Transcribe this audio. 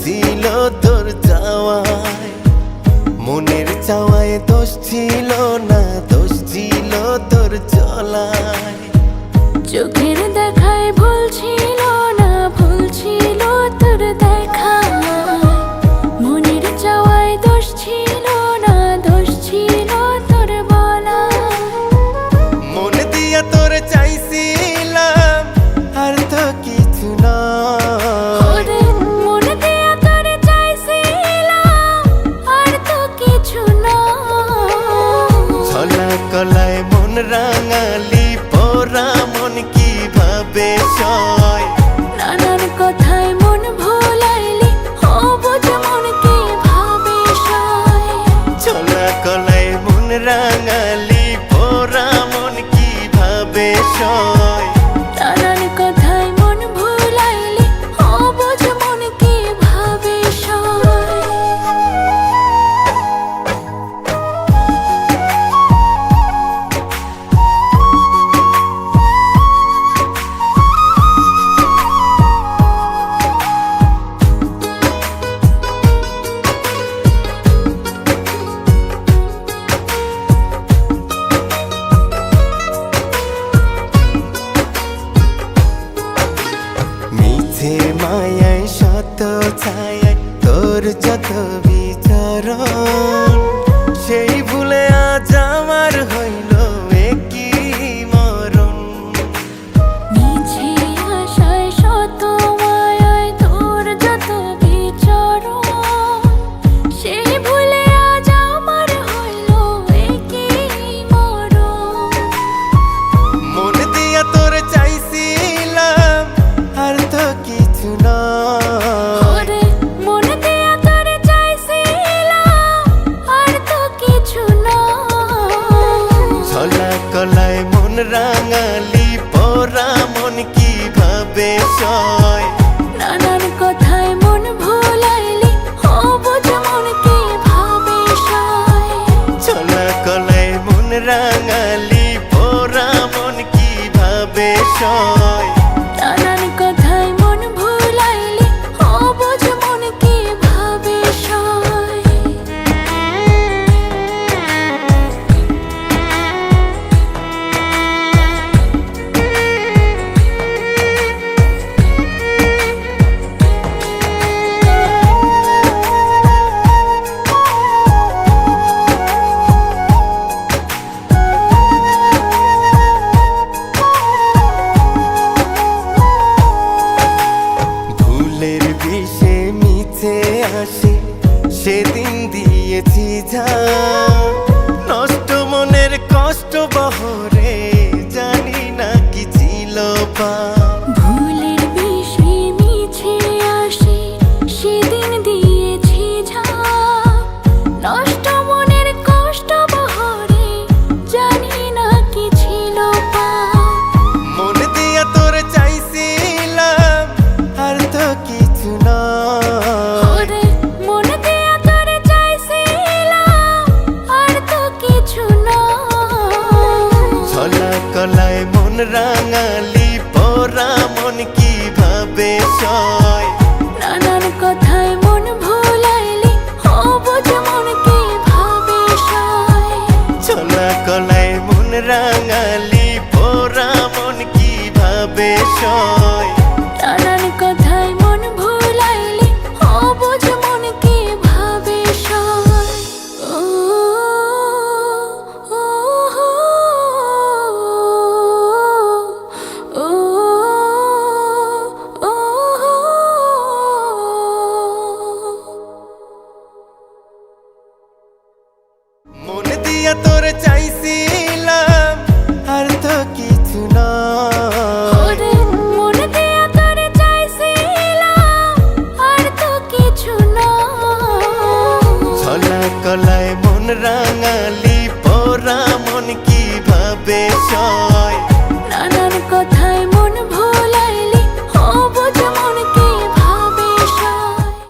ছিল তোর চাওয়ায়, মনের চাওয়ায় দোষ ছিল না, দোষ ছিল তোর চলায়। চোখের দেখায় ভুল ছিল না, ভুল ছিল তোর দেখা। মনের চাওয়ায় দোষ ছিল না, দোষ ছিল তোর বলা। মন দিয়া তোর চাইছিলাম আর তো কিছু না, মন দিয়া তোর চাইছিলাম আর তো কিছু না। ছলা কলায় মন রাঙালি, পোড়া মন কিভাবে সয়। নানার কথায় মন ভোলাইলি, অবুঝ মন কিভাবে সয়। ছলা কলায় মন রাঙালি, পোড়া মন কিভাবে সয়। নানার কথায় মন ভোলাইলি, অবুঝ মন কিভাবে সয়। মিছে মায়ায় শত ছায়ায় তোর যত বিচরণ, সেই ভুলে আজ আমার হইল একই মরণ। মিছে আশায় শত মায়ায় তোর যত বিচরণ, সেই ভুলে আজ আমার হইল একই মরণ। মন দিয়া তোর চাইছিলাম আর তো কিছু না, মন দিয়া তোর চাইছিলাম আর তো কিছু না। ছলা কলায় মন রাঙালি, পোড়া মন কিভাবে সয়। নানার কথায় মন ভোলাইলি, অবুঝ মন কিভাবে সয়। ছলা কলায় মন রাঙালি, পোড়া মন কিভাবে সয়। নানার কথায় মন ভোলাইলি, অবুঝ মন কিভাবে সয়। ভুলের বিষে মিছে আসে সেদিন দিয়েছি যা, নষ্ট মনের কষ্ট বহরে জানি না কি ছিল পা। ভুলের বিষে মিছে আসে সেদিন দিয়েছি ঝাঁপ, নষ্ট মনের কষ্ট বহরে জানি না কি ছিল পাপ। মন দিয়া তোর চাইছিলাম আর তো কিছু না, মন দিয়া তোর চাইছিলাম আর তো কিছু না। ছলা কলায় মন রাঙালি, পোড়া মন কিভাবে সয়। নানার কথায় মন ভোলাইলি, অবুঝ মন কিভাবে সয়। ছলা কলায় মন রাঙালি, পোড়া মন কিভাবে সয়। নানার কথায় মন ভোলাইলি, অবুঝ মন কিভাবে সয়। ও, ও, ও, ও, ও, ও। মন দিয়া তোর চাইছিলাম আর তো কিছু না, মন দিয়া তোর চাইছিলাম আর তো কিছু না। ছলা কলায় মন রাঙালি, পোড়া মন কিভাবে সয়।